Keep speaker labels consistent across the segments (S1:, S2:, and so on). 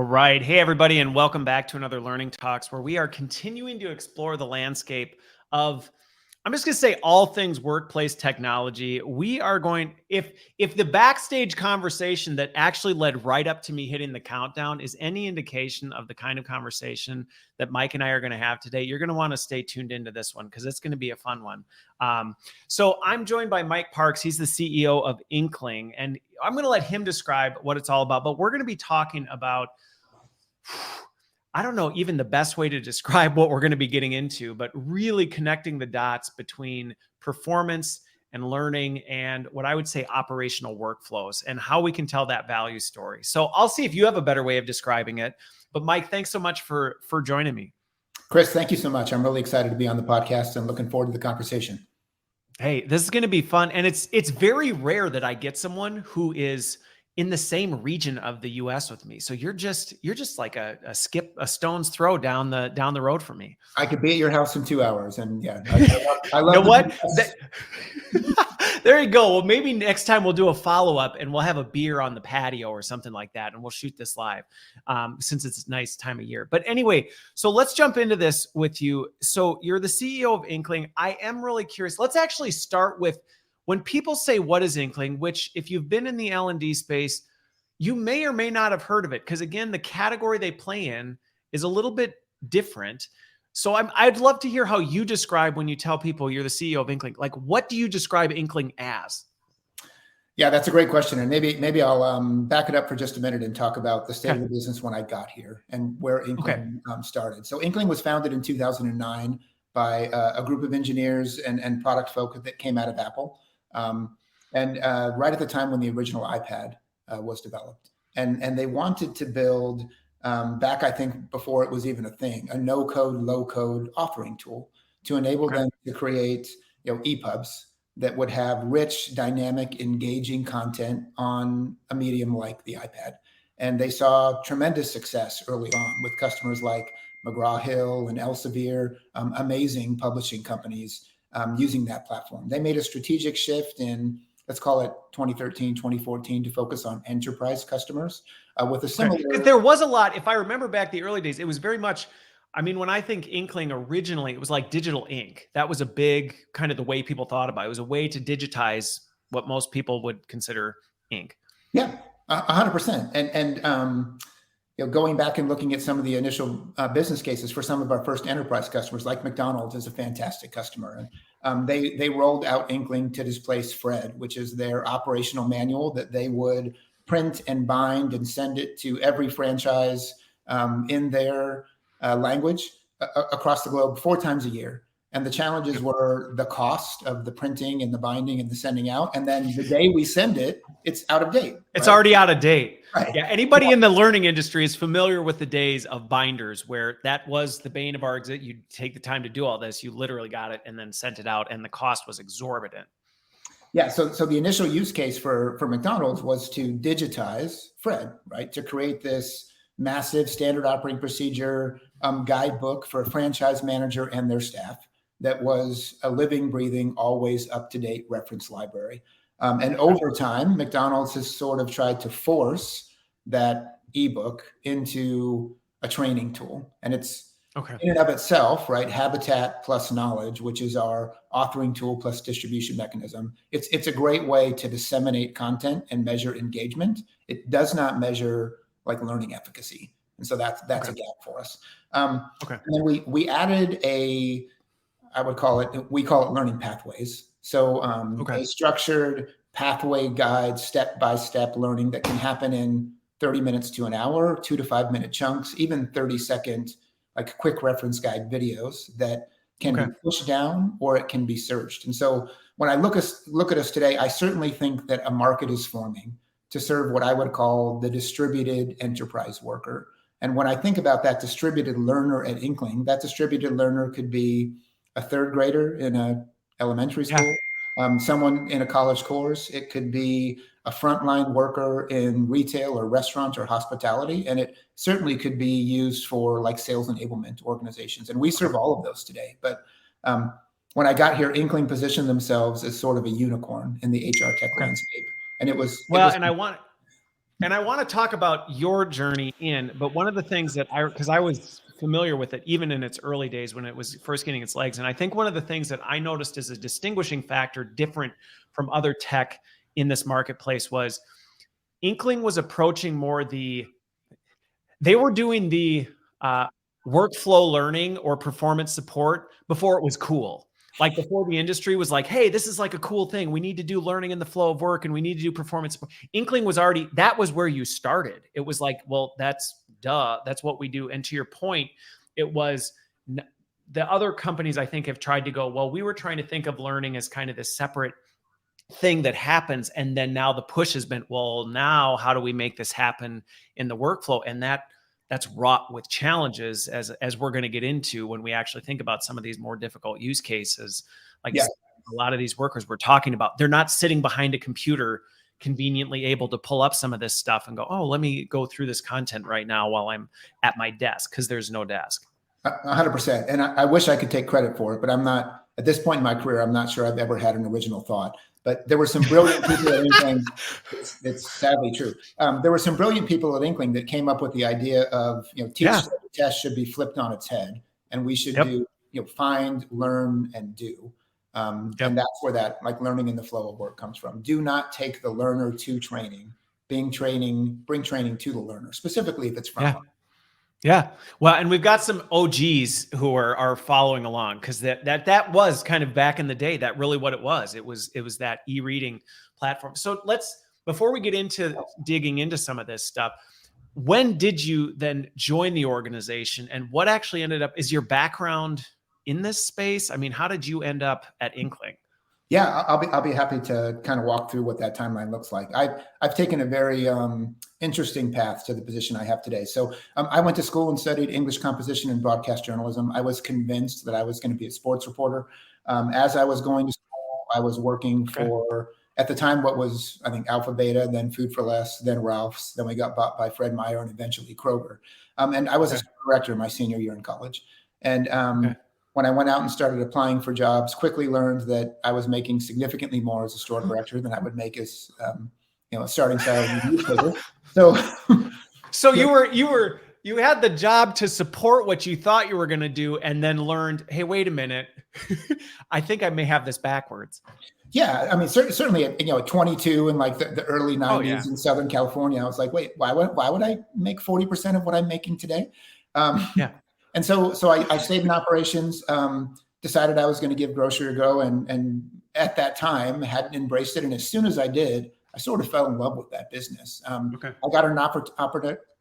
S1: All right. Hey, everybody, and welcome back to another Learning Talks, where we are continuing to explore the landscape of, I'm just going to say, all things workplace technology. We are going, if the backstage conversation that actually led right up to me hitting the countdown is any indication of the kind of conversation that Mike and I are going to have today, you're going to want to stay tuned into this one because it's going to be a fun one. So I'm joined by Mike Parks. He's the CEO of Inkling, and I'm going to let him describe what it's all about, but we're going to be talking about, I don't know even the best way to describe what we're going to be getting into, but really connecting the dots between performance and learning and what I would say operational workflows and how we can tell that value story. So I'll see if you have a better way of describing it. But Mike, thanks so much for joining me.
S2: Chris, thank you so much. I'm really excited to be on the podcast and looking forward to the conversation.
S1: Hey, this is going to be fun. And it's very rare that I get someone who is in the same region of the US with me. So you're just like a stone's throw down the road for me.
S2: I could be at your house in 2 hours. And yeah, I love
S1: you know what? There you go. Well, maybe next time we'll do a follow-up and we'll have a beer on the patio or something like that. And we'll shoot this live since it's a nice time of year. But anyway, so let's jump into this with you. So you're the CEO of Inkling. I am really curious. Let's actually start with, when people say, what is Inkling, which if you've been in the L&D space, you may or may not have heard of it. Because again, the category they play in is a little bit different. So I'd love to hear how you describe when you tell people you're the CEO of Inkling. Like, what do you describe Inkling as?
S2: Yeah, that's a great question. And maybe I'll back it up for just a minute and talk about the state of the business when I got here and where Inkling started. So Inkling was founded in 2009 by a group of engineers and product folk that came out of Apple. Right at the time when the original iPad was developed. And they wanted to build, back, I think, before it was even a thing, a no-code, low-code authoring tool to enable them to create EPUBs that would have rich, dynamic, engaging content on a medium like the iPad. And they saw tremendous success early on with customers like McGraw-Hill and Elsevier, amazing publishing companies using that platform. They made a strategic shift in, let's call it 2013, 2014, to focus on enterprise customers with a similar...
S1: Because there was a lot, if I remember back the early days, it was very much, I mean, when I think Inkling originally, it was like digital ink. That was a big kind of the way people thought about it. It was a way to digitize what most people would consider ink.
S2: Yeah, 100%. And going back and looking at some of the initial business cases for some of our first enterprise customers, like McDonald's is a fantastic customer. And they rolled out Inkling to displace Fred, which is their operational manual that they would print and bind and send it to every franchise in their language across the globe 4 times a year. And the challenges were the cost of the printing and the binding and the sending out. And then the day we send it, it's out of date.
S1: It's already out of date. Right. Yeah. Anybody in the learning industry is familiar with the days of binders where that was the bane of our existence. You'd take the time to do all this. You literally got it and then sent it out, and the cost was exorbitant.
S2: Yeah. So the initial use case for McDonald's was to digitize Fred, right? To create this massive standard operating procedure guidebook for a franchise manager and their staff that was a living, breathing, always up-to-date reference library. And over time, McDonald's has sort of tried to force that ebook into a training tool. And it's in and of itself, right? Habitat plus knowledge, which is our authoring tool plus distribution mechanism. It's a great way to disseminate content and measure engagement. It does not measure like learning efficacy. And so that's a gap for us. And then we added we call it learning pathways. So a structured pathway guide, step-by-step learning that can happen in 30 minutes to an hour, 2 to 5 minute chunks, even 30-second, like quick reference guide videos that can be pushed down or it can be searched. And so when I look at us today, I certainly think that a market is forming to serve what I would call the distributed enterprise worker. And when I think about that distributed learner at Inkling, that distributed learner could be a third grader in an elementary school, someone in a college course. It could be a frontline worker in retail or restaurant or hospitality. And it certainly could be used for like sales enablement organizations. And we serve all of those today. But when I got here, Inkling positioned themselves as sort of a unicorn in the HR tech landscape. And it was...
S1: And I want to talk about your journey in, but one of the things that because I was familiar with it even in its early days when it was first getting its legs. And I think one of the things that I noticed as a distinguishing factor different from other tech in this marketplace was Inkling was approaching more they were doing the workflow learning or performance support before it was cool. Like before the industry was like, hey, this is like a cool thing. We need to do learning in the flow of work and we need to do performance. Inkling was already, that was where you started. It was like, well, that's that's what we do. And to your point, it was the other companies I think have tried to go, well, we were trying to think of learning as kind of this separate thing that happens. And then now the push has been, well, now how do we make this happen in the workflow? And that's wrought with challenges as we're going to get into when we actually think about some of these more difficult use cases. Like a lot of these workers we're talking about, they're not sitting behind a computer conveniently able to pull up some of this stuff and go, oh, let me go through this content right now while I'm at my desk, because there's no desk.
S2: 100%. And I wish I could take credit for it, but I'm not, at this point in my career, I'm not sure I've ever had an original thought. But there were some brilliant people at Inkling. It's sadly true. There were some brilliant people at Inkling that came up with the idea of, teach, study, test should be flipped on its head, and we should do, find, learn, and do. And that's where that like learning in the flow of work comes from. Do not take the learner to training. Bring training to the learner, specifically if it's from.
S1: Yeah. Well, and we've got some OGs who are following along, because that was kind of back in the day, that really what it was. It was that e-reading platform. So before we get into digging into some of this stuff, when did you then join the organization, and what actually ended up, is your background in this space? I mean, how did you end up at Inkling?
S2: Yeah, I'll be happy to kind of walk through what that timeline looks like. I've taken a very interesting path to the position I have today. So I went to school and studied English composition and broadcast journalism. I was convinced that I was going to be a sports reporter. As I was going to school, I was working for, at the time, what was, I think, Alpha Beta, then Food for Less, then Ralph's. Then we got bought by Fred Meyer and eventually Kroger. And I was a director my senior year in college. And when I went out and started applying for jobs, quickly learned that I was making significantly more as a store director than I would make as, a starting salary in the newspaper. So you had the job to support what you thought you were going to do, and then learned, hey, wait a minute, I think I may have this backwards. Yeah, I mean, certainly, at 22 in like the early 90s in Southern California, I was like, wait, why would I make 40% of what I'm making today? And so I stayed in operations, decided I was going to give grocery a go. And at that time hadn't embraced it. And as soon as I did, I sort of fell in love with that business. I got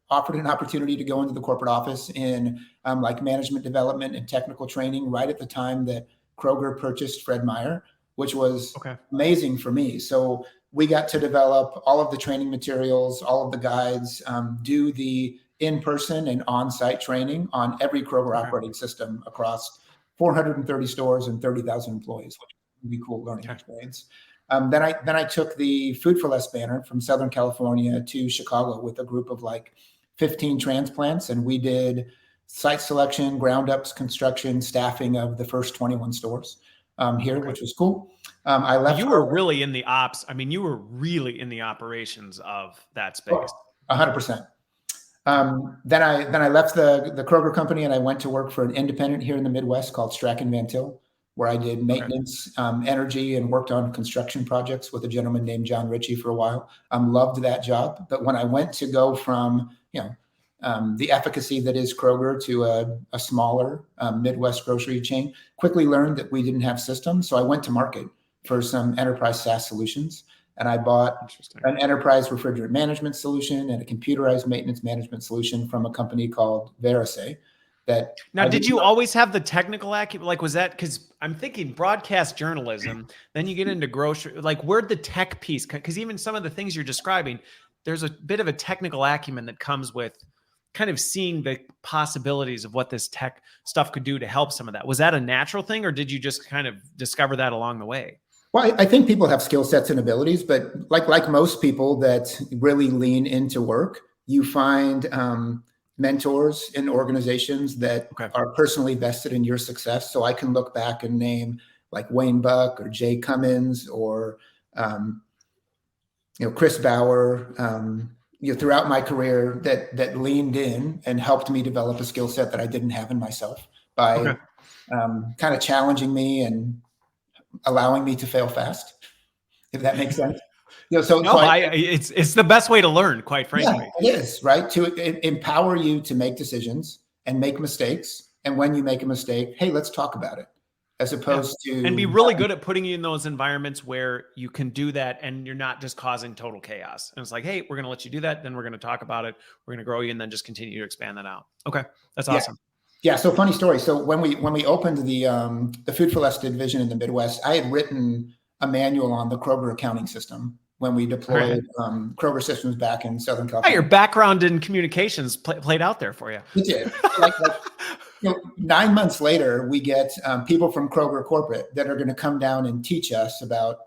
S2: offered an opportunity to go into the corporate office in like management development and technical training right at the time that Kroger purchased Fred Meyer, which was amazing for me. So we got to develop all of the training materials, all of the guides, do the in-person and on-site training on every Kroger operating system across 430 stores and 30,000 employees, which would be a cool learning experience. Then I took the Food for Less banner from Southern California to Chicago with a group of like 15 transplants, and we did site selection, ground ups, construction, staffing of the first 21 stores here, which was cool. I left. You were really in the ops. I mean, you were really in the operations of that space. 100%. Then I left the Kroger company and I went to work for an independent here in the Midwest called Strachan Van Til, where I did maintenance, energy, and worked on construction projects with a gentleman named John Ritchie for a while. Loved that job. But when I went to go from, the efficacy that is Kroger to a smaller Midwest grocery chain, quickly learned that we didn't have systems. So I went to market for some enterprise SaaS solutions. And I bought an enterprise refrigerant management solution and a computerized maintenance management solution from a company called Verisay. Now, did you always have the technical acumen? Like, was that, because I'm thinking broadcast journalism, then you get into grocery, like where'd the tech piece, because even some of the things you're describing, there's a bit of a technical acumen that comes with kind of seeing the possibilities of what this tech stuff could do to help some of that. Was that a natural thing, or did you just kind of discover that along the way? Well, I think people have skill sets and abilities, but like most people that really lean into work, you find mentors in organizations that are personally vested in your success. So I can look back and name like Wayne Buck or Jay Cummins or Chris Bauer, throughout my career that leaned in and helped me develop a skill set that I didn't have in myself by kind of challenging me and allowing me to fail fast, if that makes sense.
S1: It's the best way to learn, quite frankly.
S2: Yeah, it is, right? To empower you to make decisions and make mistakes. And when you make a mistake, hey, let's talk about it, as opposed to
S1: and be really good at putting you in those environments where you can do that and you're not just causing total chaos. And it's like, hey, we're going to let you do that. Then we're going to talk about it. We're going to grow you and then just continue to expand that out. Okay. That's awesome.
S2: Yeah. So funny story. So when we opened the Food for Less division in the Midwest, I had written a manual on the Kroger accounting system when we deployed Kroger systems back in Southern California.
S1: Your background in communications played out there for you.
S2: It did. 9 months later, we get people from Kroger corporate that are going to come down and teach us about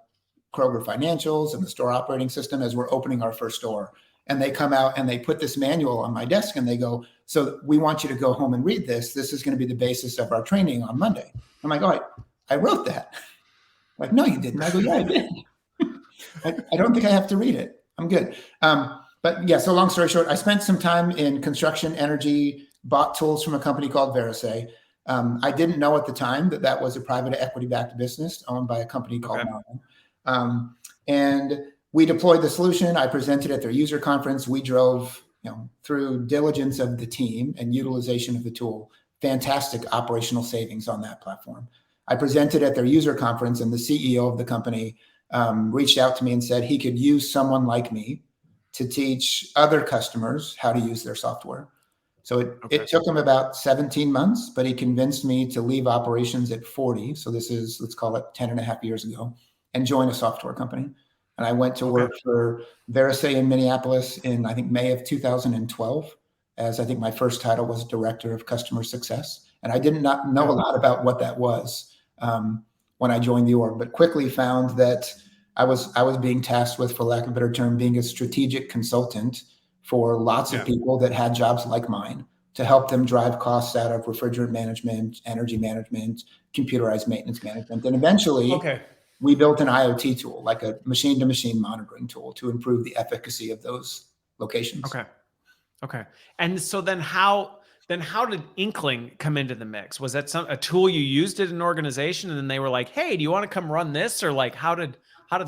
S2: Kroger financials and the store operating system as we're opening our first store. And they come out and they put this manual on my desk and they go, so we want you to go home and read this. This is going to be the basis of our training on Monday. I'm like, oh, I wrote that. Like, no, you didn't. I go, yeah, I did. I don't think I have to read it. I'm good. But yeah, so long story short, I spent some time in construction, energy, bought tools from a company called Verisay. I didn't know at the time that was a private equity-backed business owned by a company called Marlin. And we deployed the solution. I presented at their user conference. We drove, through diligence of the team and utilization of the tool, fantastic operational savings on that platform. I presented at their user conference, and the CEO of the company reached out to me and said he could use someone like me to teach other customers how to use their software. So it took him about 17 months, but he convinced me to leave operations at 40. So this is, let's call it 10 and a half years ago, and join a software company. And I went to work for Verisay in Minneapolis in, I think, May of 2012, as I think my first title was Director of Customer Success. And I did not know a lot about what that was when I joined the org, but quickly found that I was being tasked with, for lack of a better term, being a strategic consultant for lots of people that had jobs like mine to help them drive costs out of refrigerant management, energy management, computerized maintenance management. And eventually we built an IoT tool, like a machine-to-machine monitoring tool, to improve the efficacy of those locations.
S1: Okay. And so then how did Inkling come into the mix? Was that a tool you used at an organization and then they were like, hey, do you want to come run this? Or like, how did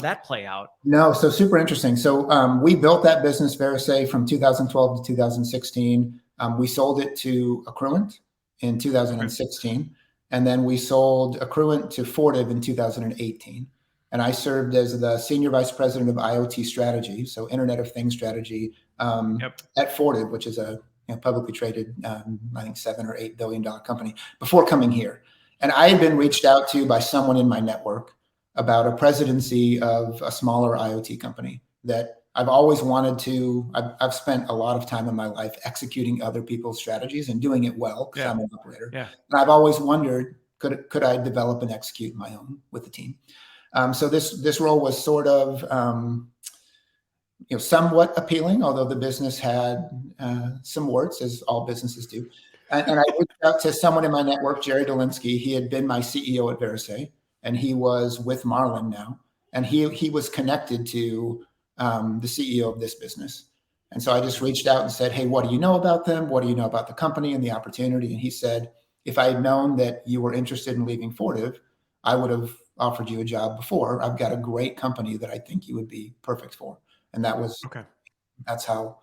S1: that play out? No,
S2: so super interesting. So we built that business, Verisay, from 2012 to 2016. We sold it to Accruent in 2016. And then we sold Accruent to Fortive in 2018. And I served as the Senior Vice President of IoT Strategy, so Internet of Things strategy, at Fortive, which is a publicly traded, I think $7 or $8 billion company, before coming here. And I had been reached out to by someone in my network about a presidency of a smaller IoT company that I've always wanted to. I've spent a lot of time in my life executing other people's strategies and doing it well because I'm an operator. And I've always wondered, could I develop and execute my own with the team? So this role was sort of somewhat appealing, although the business had some warts, as all businesses do. And I reached out to someone in my network, Jerry Dolinsky. He had been my CEO at Verisay, and he was with Marlin now. And he was connected to the CEO of this business. And so I just reached out and said, hey, what do you know about them? What do you know about the company and the opportunity? And he said, if I had known that you were interested in leaving Fortive, I would have offered you a job before. I've got a great company that I think you would be perfect for. And that's how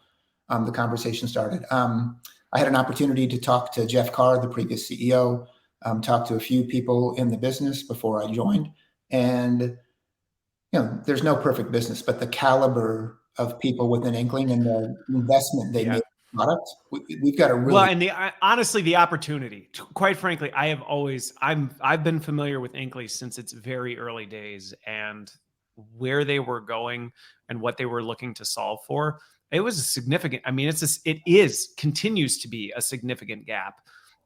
S2: the conversation started. I had an opportunity to talk to Jeff Carr, the previous CEO, talk to a few people in the business before I joined. And there's no perfect business, but the caliber of people within Inkling and the investment they made in the product, we've got a really
S1: honestly, the opportunity. Quite frankly, I've been familiar with Inkling since its very early days, and where they were going and what they were looking to solve for. It was a significant. I mean, continues to be a significant gap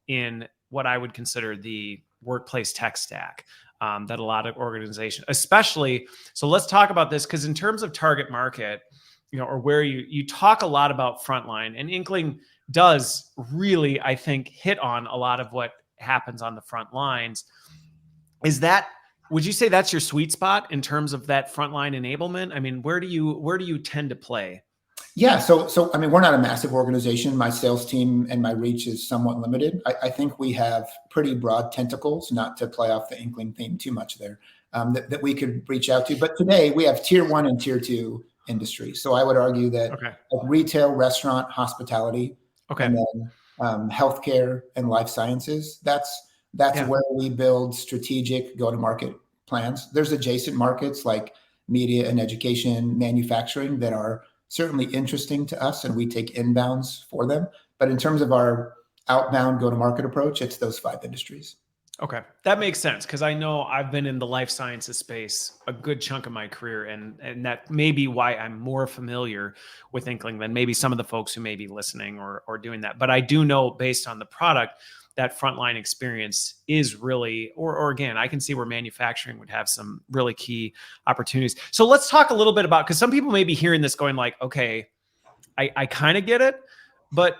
S1: in what I would consider the workplace tech stack. That a lot of organizations, especially, so let's talk about this, because in terms of target market, or where you talk a lot about frontline, and Inkling does really, I think, hit on a lot of what happens on the front lines. Would you say that's your sweet spot in terms of that frontline enablement? I mean, where do you tend to play?
S2: Yeah. So I mean, we're not a massive organization. My sales team and my reach is somewhat limited. I think we have pretty broad tentacles, not to play off the Inkling theme too much there, that we could reach out to. But today we have tier 1 and tier 2 industry. So I would argue that
S1: Okay.
S2: retail, restaurant, hospitality,
S1: Okay.
S2: and then healthcare and life sciences. That's where we build strategic go-to-market plans. There's adjacent markets like media and education, manufacturing that are certainly interesting to us, and we take inbounds for them. But in terms of our outbound go-to-market approach, it's those 5 industries.
S1: Okay. That makes sense, because I know I've been in the life sciences space a good chunk of my career, and that may be why I'm more familiar with Inkling than maybe some of the folks who may be listening or doing that. But I do know, based on the product, that frontline experience is really, or again, I can see where manufacturing would have some really key opportunities. So let's talk a little bit about, because some people may be hearing this going like, okay, I kind of get it, but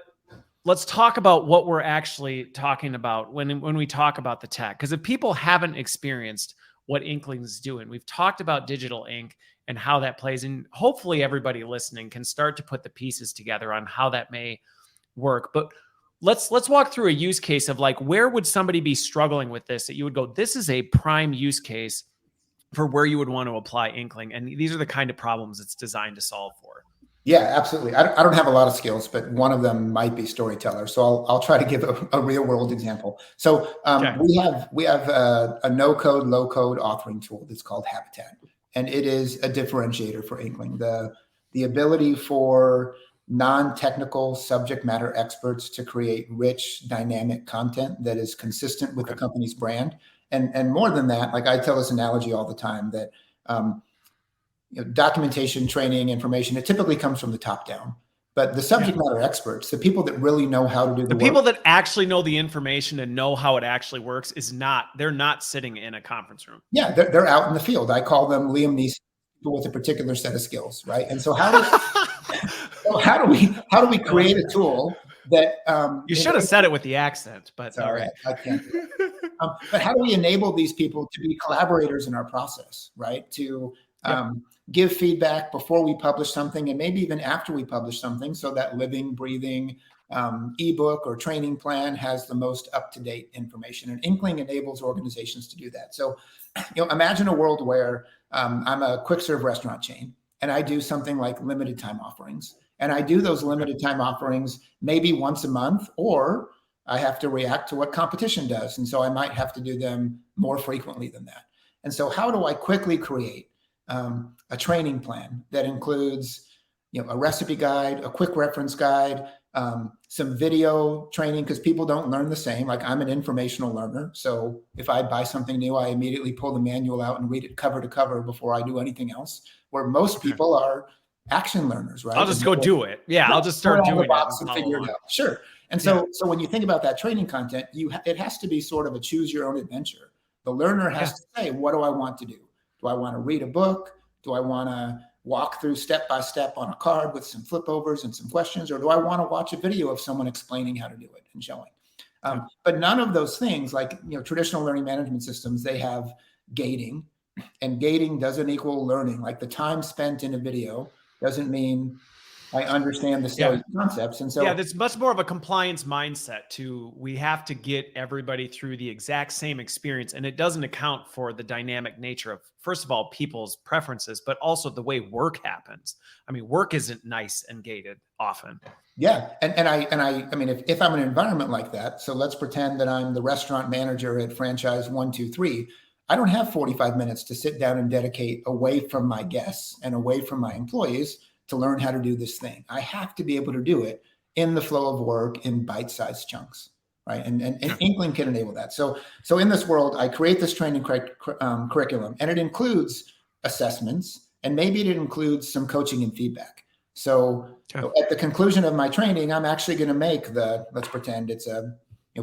S1: let's talk about what we're actually talking about when we talk about the tech. Because if people haven't experienced what Inkling is doing, we've talked about digital ink and how that plays, and hopefully everybody listening can start to put the pieces together on how that may work. But let's walk through a use case of like, where would somebody be struggling with this that you would go, this is a prime use case for where you would want to apply Inkling, and these are the kind of problems it's designed to solve for.
S2: Yeah, absolutely. I don't have a lot of skills, but one of them might be storyteller. So I'll try to give a real world example. So we have a no code, low code authoring tool that's called Habitat, and it is a differentiator for Inkling. The ability for non-technical subject matter experts to create rich, dynamic content that is consistent with the company's brand. And more than that, like I tell this analogy all the time that documentation, training, information, it typically comes from the top down. But the subject matter experts, the people that really know how to do the work,
S1: people that actually know the information and know how it actually works, they're not sitting in a conference room.
S2: Yeah, they're out in the field. I call them Liam Neeson, people with a particular set of skills, right? And so how do we create a tool that
S1: you should have said it with the accent, but
S2: all right, I can't do that. But how do we enable these people to be collaborators in our process, right? To give feedback before we publish something, and maybe even after we publish something, so that living, breathing ebook or training plan has the most up-to-date information. And Inkling enables organizations to do that. So, imagine a world where I'm a quick serve restaurant chain, and I do something like limited time offerings. And I do those limited time offerings maybe once a month, or I have to react to what competition does. And so I might have to do them more frequently than that. And so how do I quickly create a training plan that includes, a recipe guide, a quick reference guide, some video training, because people don't learn the same. Like, I'm an informational learner. So if I buy something new, I immediately pull the manual out and read it cover to cover before I do anything else, where most people are action learners, right?
S1: I'll just go do it. Yeah, I'll just start doing it
S2: and figure it out. Sure. And so when you think about that training content, it has to be sort of a choose your own adventure. The learner has to say, what do I want to do? Do I want to read a book? Do I want to walk through step by step on a card with some flip overs and some questions? Or do I want to watch a video of someone explaining how to do it and showing? But none of those things, like traditional learning management systems, they have gating, and gating doesn't equal learning. Like, the time spent in a video doesn't mean I understand the salient concepts. And so
S1: there's much more of a compliance mindset to, we have to get everybody through the exact same experience. And it doesn't account for the dynamic nature of, first of all, people's preferences, but also the way work happens. I mean, work isn't nice and gated often.
S2: Yeah. And I mean, if I'm in an environment like that, so let's pretend that I'm the restaurant manager at franchise 123. I don't have 45 minutes to sit down and dedicate away from my guests and away from my employees to learn how to do this thing. I have to be able to do it in the flow of work in bite-sized chunks, right? And Inkling can enable that. So in this world, I create this training curriculum, and it includes assessments, and maybe it includes some coaching and feedback. So at the conclusion of my training, I'm actually going to make let's pretend it's a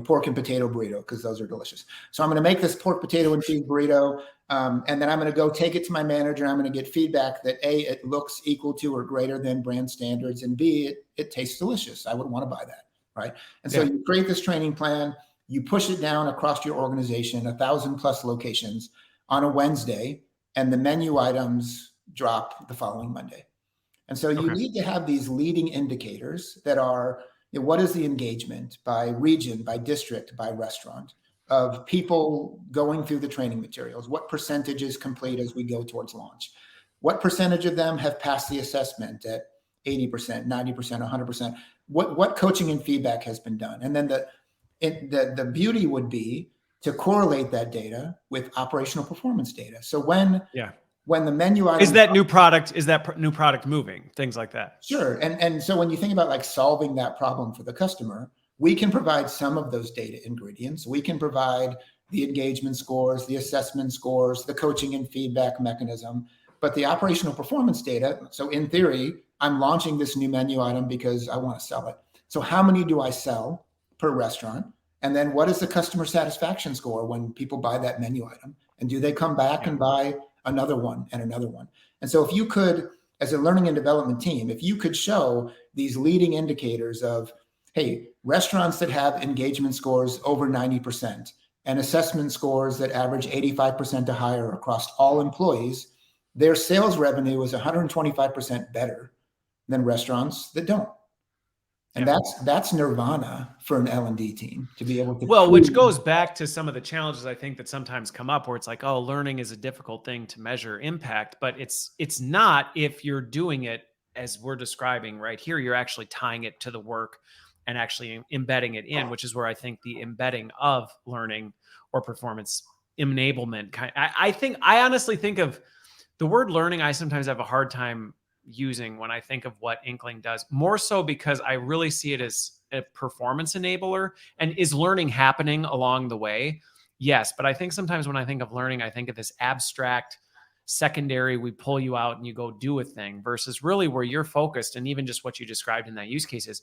S2: pork and potato burrito, because those are delicious. So I'm going to make this pork, potato, and cheese burrito. And then I'm going to go take it to my manager. I'm going to get feedback that A, it looks equal to or greater than brand standards, and B, it tastes delicious. I would want to buy that, right? And so you create this training plan, you push it down across your organization, 1,000+ locations on a Wednesday, and the menu items drop the following Monday. And so you need to have these leading indicators that are, what is the engagement by region, by district, by restaurant of people going through the training materials? What percentage is complete as we go towards launch? What percentage of them have passed the assessment at 80%, 90%, 100%? What coaching and feedback has been done? And then the beauty would be to correlate that data with operational performance data. So when the menu item
S1: is that new product moving, things like that.
S2: Sure. And so when you think about like solving that problem for the customer, we can provide some of those data ingredients. We can provide the engagement scores, the assessment scores, the coaching and feedback mechanism, but the operational performance data. So in theory, I'm launching this new menu item because I want to sell it. So how many do I sell per restaurant? And then what is the customer satisfaction score when people buy that menu item? And do they come back and buy another one and another one? And so if you could, as a learning and development team, if you could show these leading indicators of, hey, restaurants that have engagement scores over 90% and assessment scores that average 85% or higher across all employees, their sales revenue is 125% better than restaurants that don't. And that's nirvana for an L&D team to be able to.
S1: Well, which goes back to some of the challenges I think that sometimes come up where it's like, oh, learning is a difficult thing to measure impact, but it's not if you're doing it as we're describing right here. You're actually tying it to the work and actually embedding it in, which is where I think the embedding of learning or performance enablement I honestly think of the word learning. I sometimes have a hard time using when I think of what Inkling does, more so because I really see it as a performance enabler. And is learning happening along the way? Yes. But I think sometimes when I think of learning, I think of this abstract secondary, we pull you out and you go do a thing, versus really where you're focused. And even just what you described in that use case is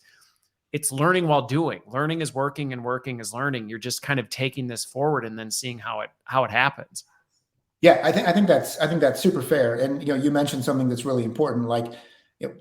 S1: it's learning while doing. Learning is working and working is learning. You're just kind of taking this forward and then seeing how it happens.
S2: Yeah, I think that's super fair. And you mentioned something that's really important, like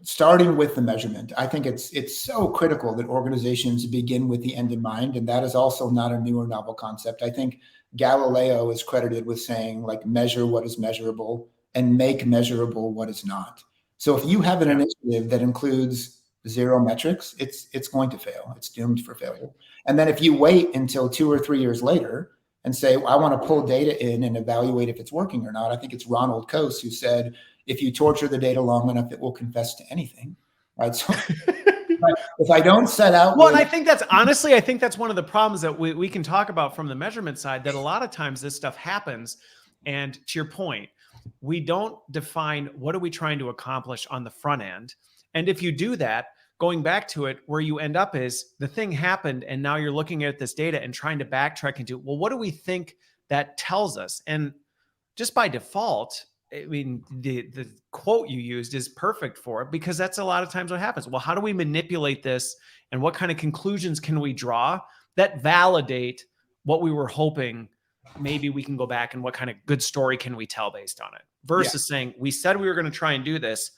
S2: starting with the measurement. I think it's so critical that organizations begin with the end in mind, and that is also not a new or novel concept. I think Galileo is credited with saying, like, measure what is measurable and make measurable what is not. So if you have an initiative that includes 0 metrics, it's going to fail. It's doomed for failure. And then if you wait until 2 or 3 years later and say, I want to pull data in and evaluate if it's working or not. I think it's Ronald Coase who said, if you torture the data long enough, it will confess to anything. Right. So if I don't set out.
S1: Well, and I think that's one of the problems that we can talk about from the measurement side, that a lot of times this stuff happens. And to your point, we don't define what are we trying to accomplish on the front end. And if you do that, going back to it, where you end up is the thing happened, and now you're looking at this data and trying to backtrack into, well, what do we think that tells us? And just by default, I mean, the quote you used is perfect for it, because that's a lot of times what happens. Well, how do we manipulate this, and what kind of conclusions can we draw that validate what we were hoping? Maybe we can go back and what kind of good story can we tell based on it, versus saying, we said we were going to try and do this.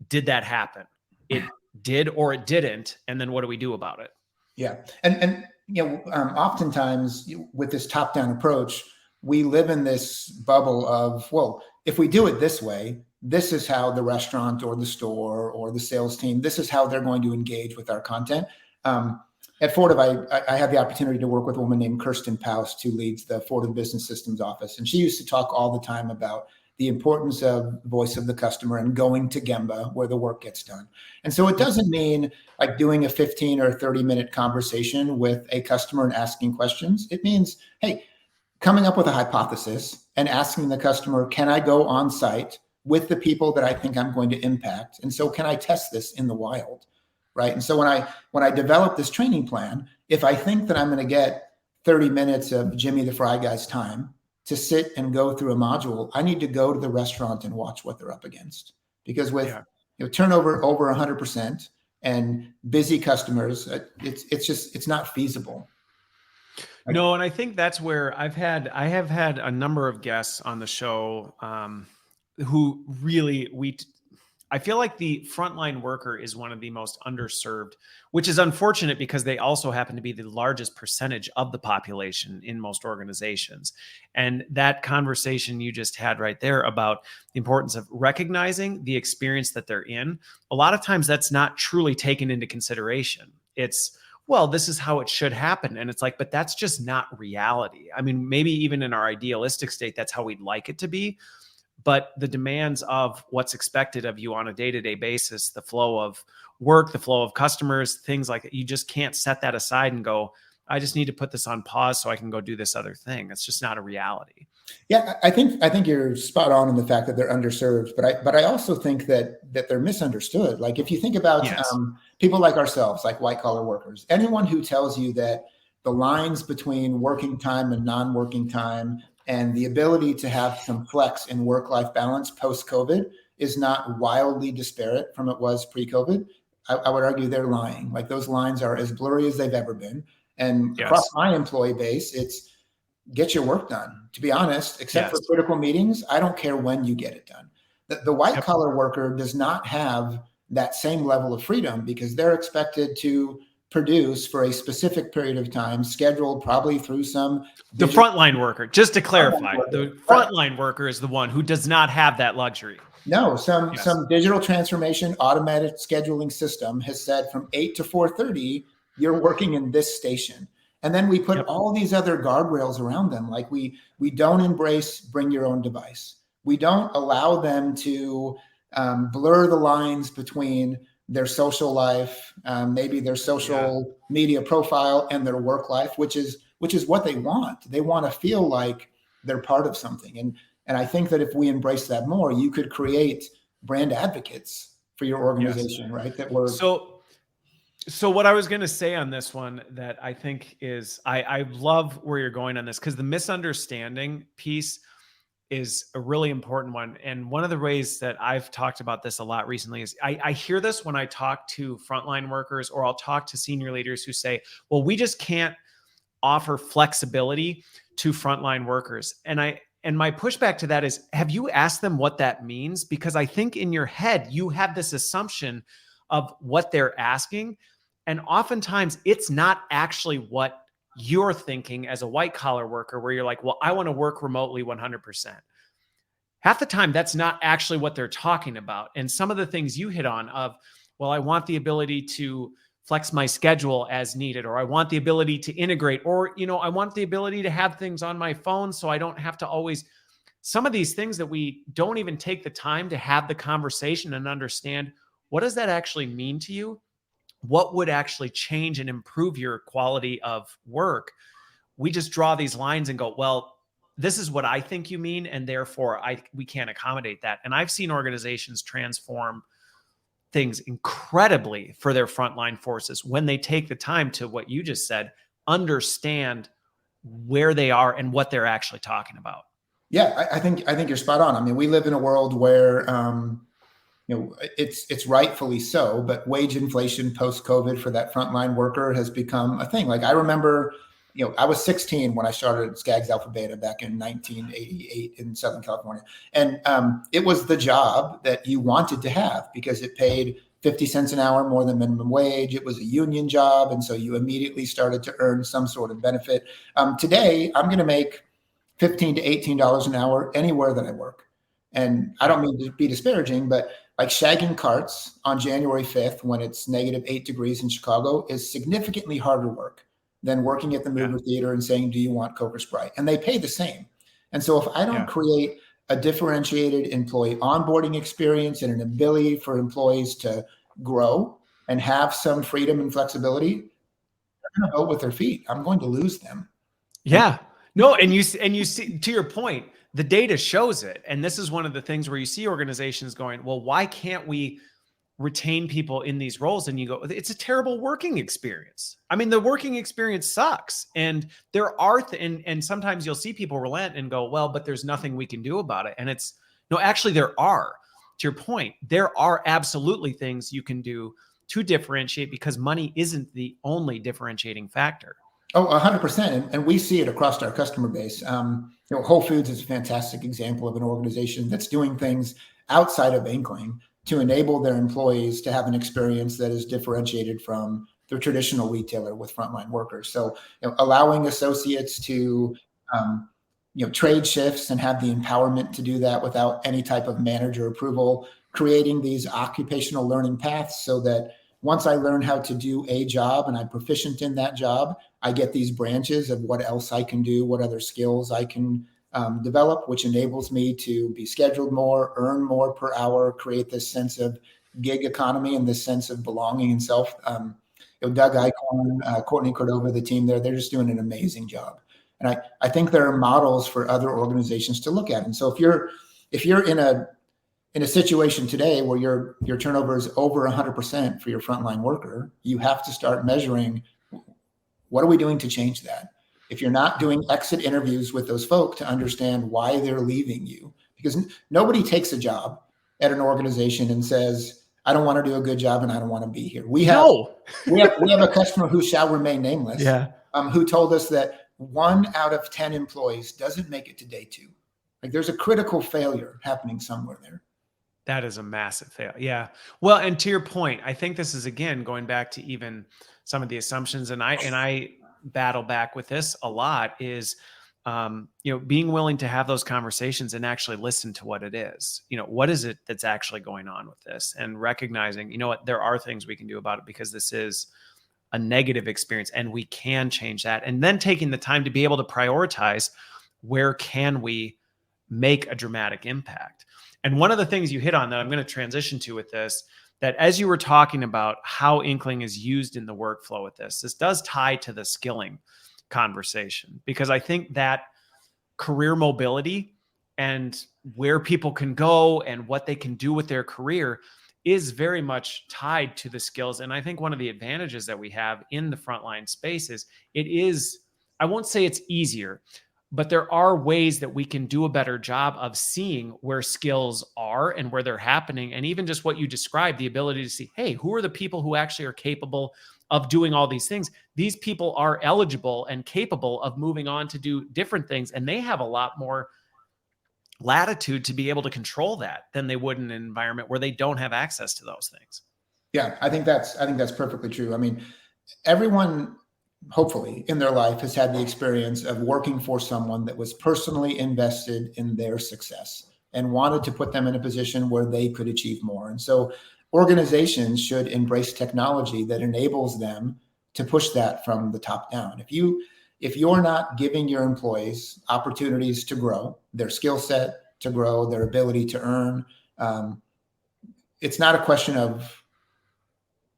S1: Did that happen? It did or it didn't, and then what do we do about it?
S2: Yeah, and oftentimes with this top-down approach, we live in this bubble of, well, if we do it this way, this is how the restaurant or the store or the sales team, this is how they're going to engage with our content. At Fortive, I had the opportunity to work with a woman named Kirsten Paust, who leads the Fortive Business Systems office, and she used to talk all the time about the importance of voice of the customer and going to Gemba where the work gets done. And so it doesn't mean like doing a 15 or 30-minute conversation with a customer and asking questions. It means, hey, coming up with a hypothesis and asking the customer, can I go on site with the people that I think I'm going to impact? And so can I test this in the wild, right? And so when I develop this training plan, if I think that I'm going to get 30 minutes of Jimmy the Fry Guy's time to sit and go through a module, I need to go to the restaurant and watch what they're up against. Because with turnover over 100% and busy customers, it's not feasible.
S1: No, and I think that's where I have had a number of guests on the show who really I feel like the frontline worker is one of the most underserved, which is unfortunate because they also happen to be the largest percentage of the population in most organizations. And that conversation you just had right there about the importance of recognizing the experience that they're in, a lot of times that's not truly taken into consideration. It's, well, this is how it should happen. And it's like, but that's just not reality. I mean, maybe even in our idealistic state, that's how we'd like it to be. But the demands of what's expected of you on a day-to-day basis, the flow of work, the flow of customers, things like that, you just can't set that aside and go, I just need to put this on pause so I can go do this other thing. It's just not a reality.
S2: Yeah, I think you're spot on in the fact that they're underserved, but I also think that they're misunderstood. Like if you think about people like ourselves, like white collar workers, anyone who tells you that the lines between working time and non-working time and the ability to have some flex in work-life balance post-COVID is not wildly disparate from it was pre-COVID, I would argue they're lying. Like those lines are as blurry as they've ever been. And across my employee base, it's get your work done. To be honest, except for critical meetings, I don't care when you get it done. The white collar worker does not have that same level of freedom because they're expected to produce for a specific period of time, scheduled probably through some.
S1: The frontline worker, just to clarify, the frontline worker is the one who does not have that luxury.
S2: No, some digital transformation automatic scheduling system has said from 8 to 4:30, you're working in this station. And then we put all these other guardrails around them. Like we don't embrace bring your own device. We don't allow them to blur the lines between their social life, maybe their social media profile and their work life, which is what they want. They want to feel like they're part of something. And I think that if we embrace that more, you could create brand advocates for your organization, right? That were
S1: So what I was going to say on this one that I think is, I love where you're going on this, because the misunderstanding piece is a really important one. And one of the ways that I've talked about this a lot recently is I hear this when I talk to frontline workers, or I'll talk to senior leaders who say, well, we just can't offer flexibility to frontline workers. And my pushback to that is, have you asked them what that means? Because I think in your head, you have this assumption of what they're asking. And oftentimes it's not actually what you're thinking as a white collar worker, where you're like, well, I want to work remotely 100%. Half the time, that's not actually what they're talking about. And some of the things you hit on of, well, I want the ability to flex my schedule as needed, or I want the ability to integrate, or, I want the ability to have things on my phone so I don't have to always, some of these things that we don't even take the time to have the conversation and understand, what does that actually mean to you? What would actually change and improve your quality of work? We just draw these lines and go, well, this is what I think you mean, and therefore we can't accommodate that. And I've seen organizations transform things incredibly for their frontline forces when they take the time to, what you just said, understand where they are and what they're actually talking about.
S2: Yeah, I think you're spot on. I mean, we live in a world where it's rightfully so, but wage inflation post-COVID for that frontline worker has become a thing. Like I remember, I was 16 when I started Skaggs Alpha Beta back in 1988 in Southern California. And it was the job that you wanted to have because it paid 50 cents an hour more than minimum wage. It was a union job. And so you immediately started to earn some sort of benefit. Today, I'm going to make $15 to $18 an hour anywhere that I work. And I don't mean to be disparaging, but like shagging carts on January 5th when it's -8 degrees in Chicago is significantly harder work than working at the movie theater and saying, do you want Coke or Sprite? And they pay the same. And so if I don't create a differentiated employee onboarding experience and an ability for employees to grow and have some freedom and flexibility, they're going to vote with their feet. I'm going to lose them.
S1: Yeah. No, and you see, to your point, the data shows it. And this is one of the things where you see organizations going, well, why can't we retain people in these roles? And you go, it's a terrible working experience. I mean, the working experience sucks. And there are, and sometimes you'll see people relent and go, well, but there's nothing we can do about it. And it's, no, actually there are. To your point, there are absolutely things you can do to differentiate, because money isn't the only differentiating factor.
S2: Oh, 100%. And we see it across our customer base. Whole Foods is a fantastic example of an organization that's doing things outside of Inkling to enable their employees to have an experience that is differentiated from the traditional retailer with frontline workers. So, allowing associates to trade shifts and have the empowerment to do that without any type of manager approval, creating these occupational learning paths so that once I learn how to do a job and I'm proficient in that job, I get these branches of what else I can do, what other skills I can develop, which enables me to be scheduled more, earn more per hour, create this sense of gig economy and this sense of belonging and self. Doug Eichhorn, Courtney Cordova, the team there, they're just doing an amazing job. And I think there are models for other organizations to look at. And so if you're in a situation today where your turnover is over 100% for your frontline worker, you have to start measuring, what are we doing to change that? If you're not doing exit interviews with those folk to understand why they're leaving you, because nobody takes a job at an organization and says, I don't want to do a good job and I don't want to be here. We have a customer who shall remain nameless, who told us that 1 out of 10 employees doesn't make it to day 2. Like, there's a critical failure happening somewhere there.
S1: That is a massive fail. Yeah. Well, and to your point, I think this is, again, going back to even some of the assumptions, and I battle back with this a lot, is, being willing to have those conversations and actually listen to what it is. What is it that's actually going on with this, and recognizing, what, there are things we can do about it because this is a negative experience and we can change that. And then taking the time to be able to prioritize, where can we make a dramatic impact? And one of the things you hit on that I'm going to transition to with this, that as you were talking about how Inkling is used in the workflow with this does tie to the skilling conversation, because I think that career mobility and where people can go and what they can do with their career is very much tied to the skills. And I think one of the advantages that we have in the frontline space is I won't say it's easier, but there are ways that we can do a better job of seeing where skills are and where they're happening. And even just what you described, the ability to see, hey, who are the people who actually are capable of doing all these things? These people are eligible and capable of moving on to do different things. And they have a lot more latitude to be able to control that than they would in an environment where they don't have access to those things.
S2: Yeah, I think that's perfectly true. I mean, everyone, hopefully, in their life has had the experience of working for someone that was personally invested in their success and wanted to put them in a position where they could achieve more. And so organizations should embrace technology that enables them to push that from the top down. If you're not giving your employees opportunities to grow, their skill set to grow, their ability to earn, it's not a question of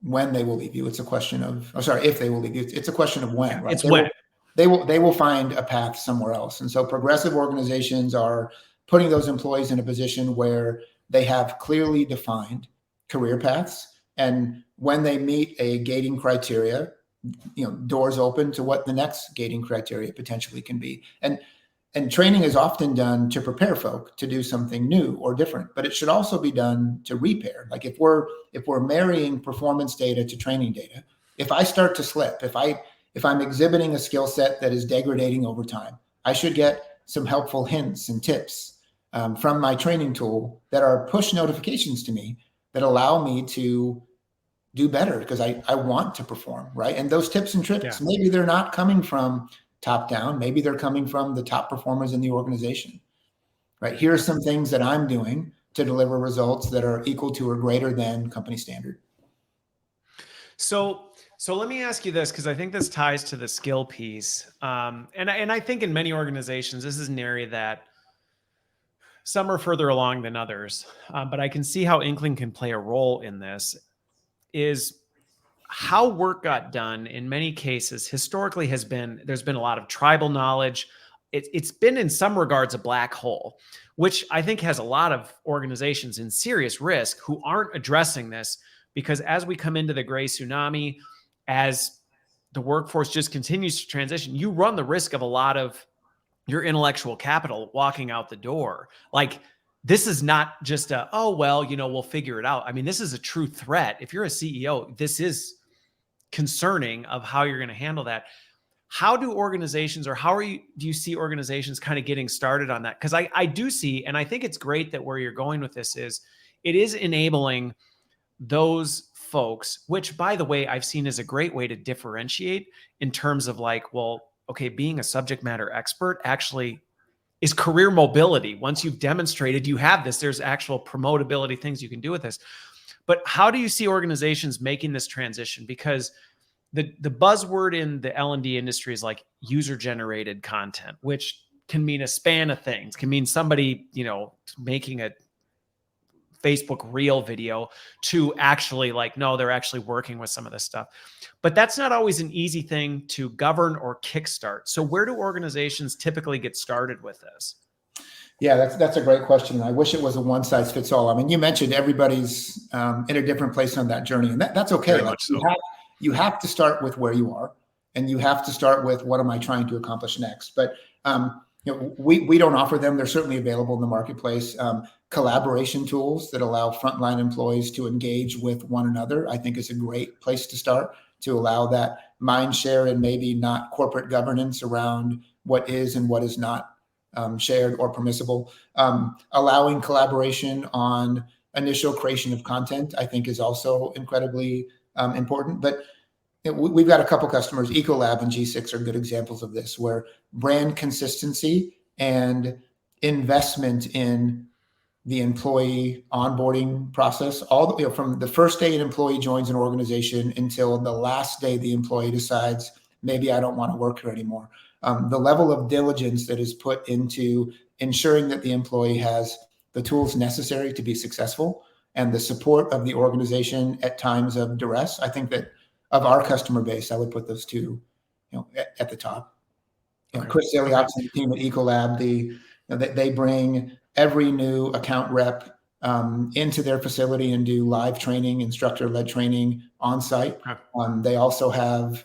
S2: when they will leave you. It's a question of, if they will leave you. It's a question of when, right?
S1: It's when.
S2: They will find a path somewhere else. And so progressive organizations are putting those employees in a position where they have clearly defined career paths. And when they meet a gating criteria, doors open to what the next gating criteria potentially can be. And training is often done to prepare folk to do something new or different, but it should also be done to repair. Like if we're marrying performance data to training data, if I start to slip, if I'm exhibiting a skill set that is degrading over time, I should get some helpful hints and tips from my training tool that are push notifications to me that allow me to do better because I want to perform, right? And those tips and tricks, maybe they're not coming from top down. Maybe they're coming from the top performers in the organization, right? Here are some things that I'm doing to deliver results that are equal to or greater than company standard.
S1: So let me ask you this, because I think this ties to the skill piece. And I think in many organizations, this is an area that some are further along than others, but I can see how Inkling can play a role in this. Is how work got done in many cases historically there's been a lot of tribal knowledge. It's been in some regards a black hole, which I think has a lot of organizations in serious risk who aren't addressing this, because as we come into the gray tsunami, as the workforce just continues to transition, you run the risk of a lot of your intellectual capital walking out the door. Like, this is not just we'll figure it out. I mean, this is a true threat. If you're a CEO, this is concerning of how you're going to handle that. How do organizations, or do you see organizations kind of getting started on that? Because I do see, and I think it's great that where you're going with this is it is enabling those folks, which by the way, I've seen as a great way to differentiate in terms of like, well, okay, being a subject matter expert actually is career mobility. Once you've demonstrated you have this, there's actual promotability things you can do with this. But how do you see organizations making this transition? Because the buzzword in the L&D industry is like user generated content, which can mean a span of things, can mean somebody, making a Facebook reel video to actually like, no, they're actually working with some of this stuff. But that's not always an easy thing to govern or kickstart. So where do organizations typically get started with this?
S2: Yeah, that's a great question. I wish it was a one size fits all. I mean, you mentioned everybody's in a different place on that journe, and that's okay.
S1: Very much so.
S2: You have to start with where you are, and you have to start with what am I trying to accomplish next. But we don't offer them. They're certainly available in the marketplace. Collaboration tools that allow frontline employees to engage with one another, I think, is a great place to start, to allow that mind share and maybe not corporate governance around what is and what is not shared or permissible. Allowing collaboration on initial creation of content, I think, is also incredibly important. But we've got a couple customers, Ecolab and G6 are good examples of this, where brand consistency and investment in the employee onboarding process, all from the first day an employee joins an organization until the last day the employee decides, maybe I don't want to work here anymore. The level of diligence that is put into ensuring that the employee has the tools necessary to be successful and the support of the organization at times of duress, I think that of our customer base, I would put those two, at the top. Chris Zeliak's and the team at Ecolab, they bring every new account rep into their facility and do live training, instructor-led training on site. They also have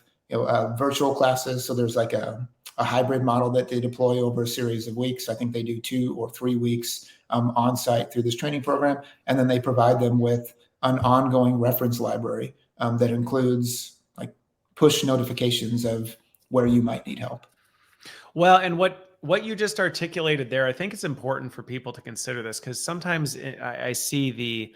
S2: virtual classes. So there's like a hybrid model that they deploy over a series of weeks. I think they do 2 or 3 weeks on site through this training program. And then they provide them with an ongoing reference library that includes like push notifications of where you might need help.
S1: Well, and what you just articulated there, I think it's important for people to consider this, because sometimes I see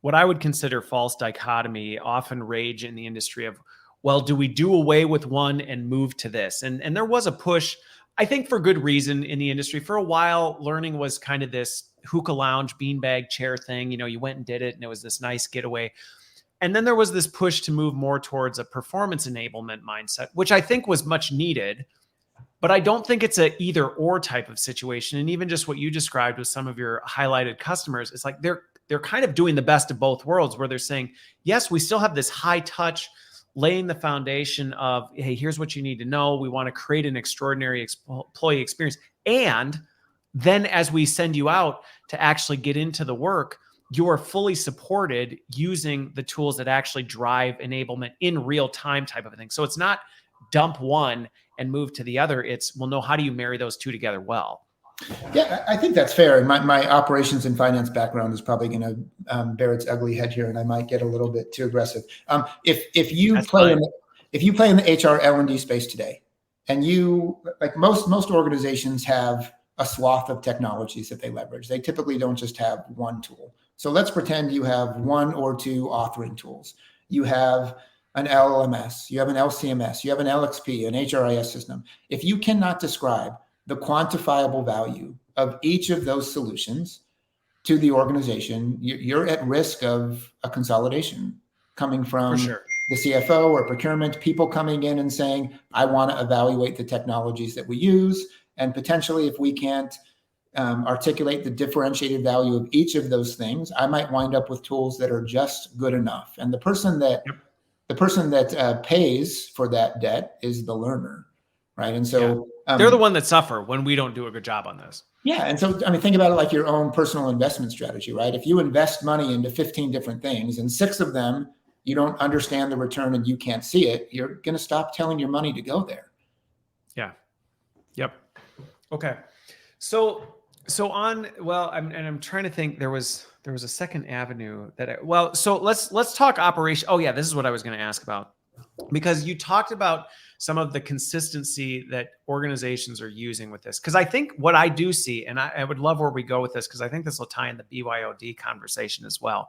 S1: what I would consider false dichotomy often rage in the industry of, well, do we do away with one and move to this? And there was a push, I think for good reason, in the industry. For a while, learning was kind of this hookah lounge, beanbag chair thing. You went and did it and it was this nice getaway. And then there was this push to move more towards a performance enablement mindset, which I think was much needed. But I don't think it's a either or type of situation. And even just what you described with some of your highlighted customers, it's like they're kind of doing the best of both worlds, where they're saying, yes, we still have this high touch, laying the foundation of, hey, here's what you need to know. We want to create an extraordinary employee experience. And then as we send you out to actually get into the work, you are fully supported using the tools that actually drive enablement in real time type of a thing. So it's not dump one and move to the other. It's, well, no, how do you marry those two together well?
S2: Yeah, I think that's fair. And my operations and finance background is probably going to bear its ugly head here, and I might get a little bit too aggressive. If you play in the HR L&D space today, and you, like most organizations, have a swath of technologies that they leverage. They typically don't just have one tool. So let's pretend you have 1 or 2 authoring tools. You have an LMS, you have an LCMS, you have an LXP, an HRIS system. If you cannot describe the quantifiable value of each of those solutions to the organization, you're at risk of a consolidation coming from the CFO or procurement, people coming in and saying, I want to evaluate the technologies that we use. And potentially, if we can't articulate the differentiated value of each of those things, I might wind up with tools that are just good enough. And the person that pays for that debt is the learner, right? And so
S1: they're the one that suffer when we don't do a good job on this.
S2: Yeah. And so, I mean, think about it like your own personal investment strategy, right? If you invest money into 15 different things and 6 of them, you don't understand the return and you can't see it, you're going to stop telling your money to go there.
S1: Yeah. Yep. Okay. So I'm trying to think, there was a second avenue so let's talk operation. Oh yeah. This is what I was going to ask about, because you talked about some of the consistency that organizations are using with this. Because I think what I do see, and I would love where we go with this, because I think this will tie in the BYOD conversation as well,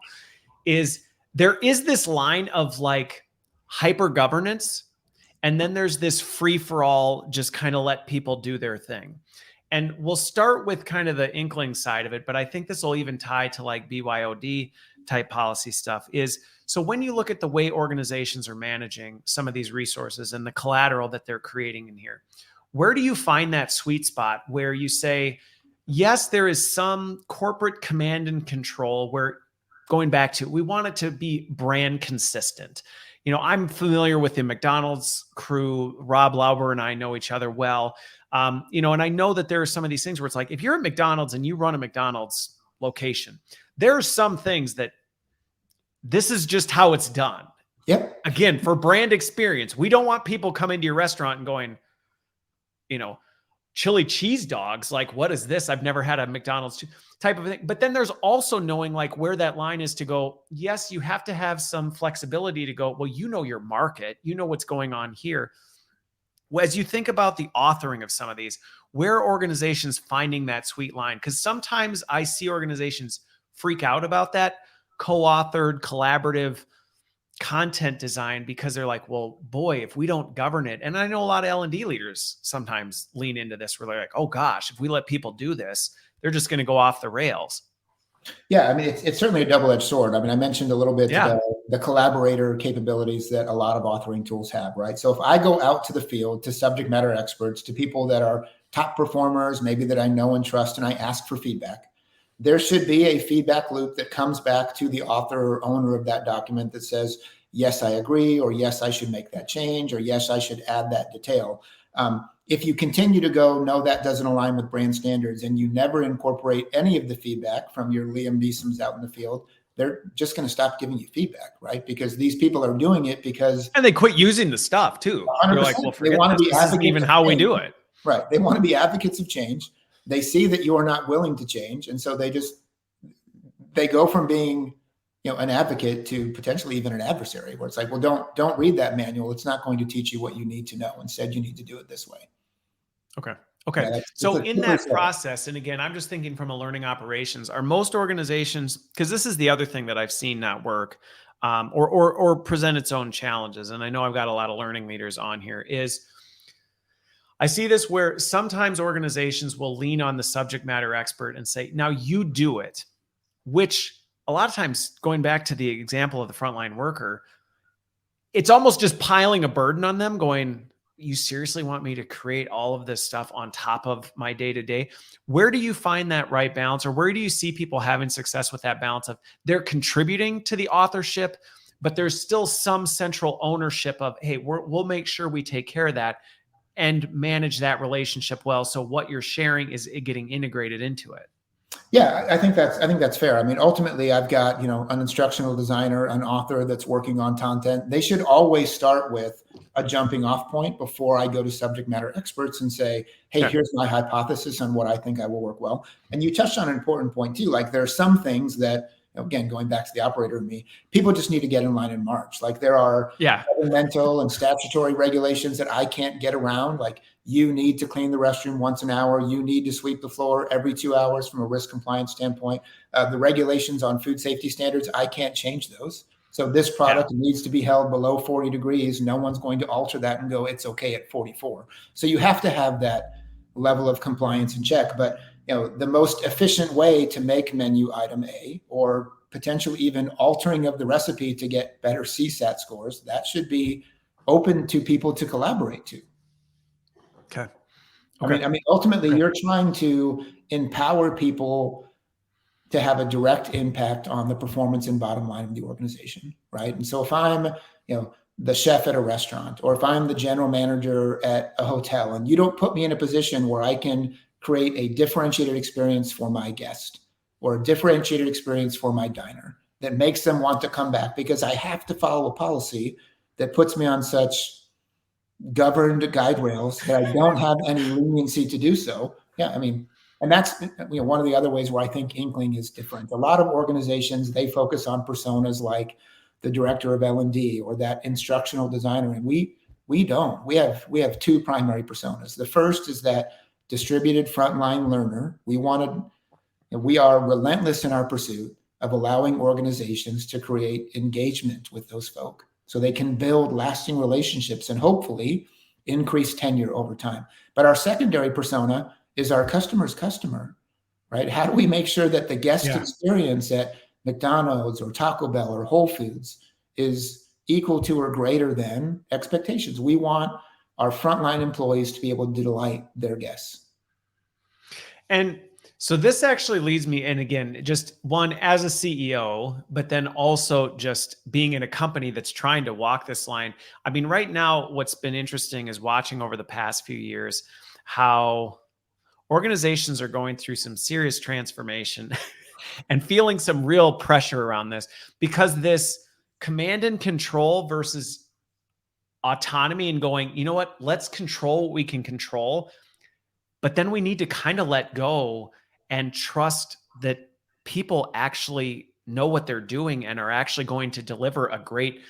S1: is there is this line of like hyper governance, and then there's this free for all, just kind of let people do their thing. And we'll start with kind of the Inkling side of it, but I think this will even tie to like BYOD type policy stuff. Is so when you look at the way organizations are managing some of these resources and the collateral that they're creating in here, where do you find that sweet spot where you say, yes, there is some corporate command and control where, going back to, we want it to be brand consistent. You know, I'm familiar with the McDonald's crew. Rob Lauber and I know each other well. You know, and I know that there are some of these things where it's like, if you're at McDonald's and you run a McDonald's location, there are some things that this is just how it's done.
S2: Yep.
S1: Again, for brand experience, we don't want people coming to your restaurant and going, you know, chili cheese dogs. Like, what is this? I've never had a McDonald's type of thing. But then there's also knowing like where that line is to go. Yes, you have to have some flexibility to go, well, you know, your market, you know, what's going on here. As you think about the authoring of some of these, where are organizations finding that sweet line? Because sometimes I see organizations freak out about that co-authored, collaborative content design, because they're like, well, boy, if we don't govern it. And I know a lot of L&D leaders sometimes lean into this where they're like, oh gosh, if we let people do this, they're just going to go off the rails.
S2: Yeah, I mean, it's certainly a double-edged sword. I mean, I mentioned a little bit the collaborator capabilities that a lot of authoring tools have, right? So if I go out to the field to subject matter experts, to people that are top performers, maybe that I know and trust, and I ask for feedback, there should be a feedback loop that comes back to the author or owner of that document that says, yes, I agree, or yes, I should make that change, or yes, I should add that detail. If you continue to go, no, that doesn't align with brand standards, and you never incorporate any of the feedback from your Liam Neesons out in the field, they're just going to stop giving you feedback, right? Because these people are doing it because...
S1: And they quit using the stuff too. They're like, well, forget this. This isn't even how we do it.
S2: Right. They want to be advocates of change. They see that you are not willing to change. And so they go from being, you know, an advocate to potentially even an adversary, where it's like, well, don't read that manual. It's not going to teach you what you need to know. Instead, you need to do it this way.
S1: Okay. Yeah, so in that process, and again, I'm just thinking from a learning operations, are most organizations, because this is the other thing that I've seen not work, or present its own challenges. And I know I've got a lot of learning leaders on here, is I see this where sometimes organizations will lean on the subject matter expert and say, now you do it, which a lot of times, going back to the example of the frontline worker, it's almost just piling a burden on them, going, you seriously want me to create all of this stuff on top of my day-to-day? Where do you find that right balance, or where do you see people having success with that balance of they're contributing to the authorship, but there's still some central ownership of, hey, we'll make sure we take care of that and manage that relationship well, so what you're sharing is getting integrated into it?
S2: Yeah, I think that's fair. I mean, ultimately, I've got, you know, an instructional designer, an author that's working on content. They should always start with a jumping off point before I go to subject matter experts and say, hey, here's my hypothesis on what I think I will work well. And you touched on an important point too. Like, there are some things that, again, going back to the operator in me, people just need to get in line in March. Like, there are governmental and statutory regulations that I can't get around. Like, you need to clean the restroom once an hour. You need to sweep the floor every 2 hours from a risk compliance standpoint. The regulations on food safety standards, I can't change those. So this product needs to be held below 40 degrees. No one's going to alter that and go, it's okay at 44. So you have to have that level of compliance in check. But, you know, the most efficient way to make menu item A, or potentially even altering of the recipe to get better CSAT scores, that should be open to people to collaborate to.
S1: Okay.
S2: I mean, ultimately, you're trying to empower people to have a direct impact on the performance and bottom line of the organization, right? And so if I'm, you know, the chef at a restaurant, or if I'm the general manager at a hotel, and you don't put me in a position where I can create a differentiated experience for my guest, or a differentiated experience for my diner that makes them want to come back, because I have to follow a policy that puts me on such governed guide rails that I don't have any leniency to do so. Yeah, I mean, and that's, you know, one of the other ways where I think Inkling is different. A lot of organizations, they focus on personas like the director of L&D or that instructional designer, and we We don't. We have two primary personas. The first is that distributed frontline learner. We are relentless in our pursuit of allowing organizations to create engagement with those folk so they can build lasting relationships and hopefully increase tenure over time. But our secondary persona is our customer's customer, right? How do we make sure that the guest experience at McDonald's or Taco Bell or Whole Foods is equal to or greater than expectations? We want our frontline employees to be able to delight their guests.
S1: And so this actually leads me, and again, just one as a CEO, but then also just being in a company that's trying to walk this line. I mean, right now, what's been interesting is watching over the past few years how organizations are going through some serious transformation and feeling some real pressure around this, because this command and control versus autonomy and going, you know what, let's control what we can control. But then we need to kind of let go and trust that people actually know what they're doing and are actually going to deliver a great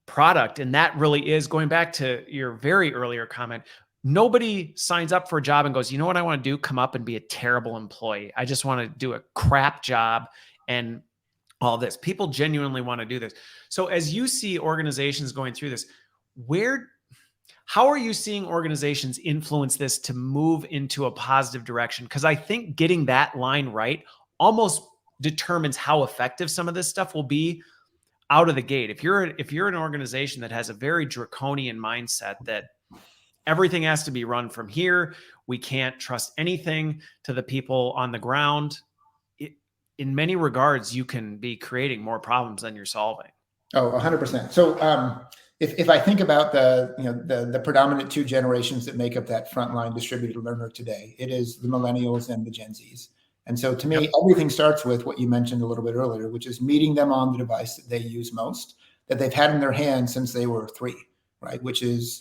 S1: product. And that really is going back to your very earlier comment. Nobody signs up for a job and goes, you know what I want to do? Come up and be a terrible employee. I just want to do a crap job and all this. People genuinely want to do this. So as you see organizations going through this, how are you seeing organizations influence this to move into a positive direction? Because I think getting that line right almost determines how effective some of this stuff will be out of the gate. If you're an organization that has a very draconian mindset that everything has to be run from here, we can't trust anything to the people on the ground, in many regards, you can be creating more problems than you're solving.
S2: Oh, 100%. So if I think about the predominant two generations that make up that frontline distributed learner today, it is the millennials and the Gen Zs. And so to me, everything starts with what you mentioned a little bit earlier, which is meeting them on the device that they use most, that they've had in their hands since they were 3, right? Which is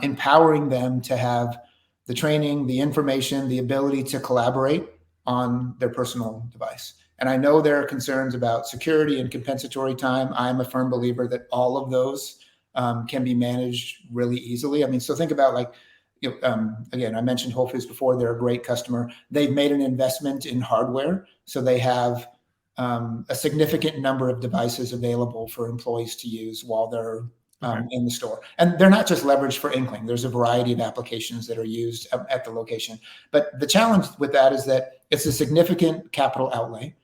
S2: empowering them to have the training, the information, the ability to collaborate on their personal device. And I know there are concerns about security and compensatory time. I'm a firm believer that all of those can be managed really easily. I mean, so think about again, I mentioned Whole Foods before. They're a great customer. They've made an investment in hardware. So they have a significant number of devices available for employees to use while they're in the store. And they're not just leveraged for Inkling. There's a variety of applications that are used at the location. But the challenge with that is that it's a significant capital outlay.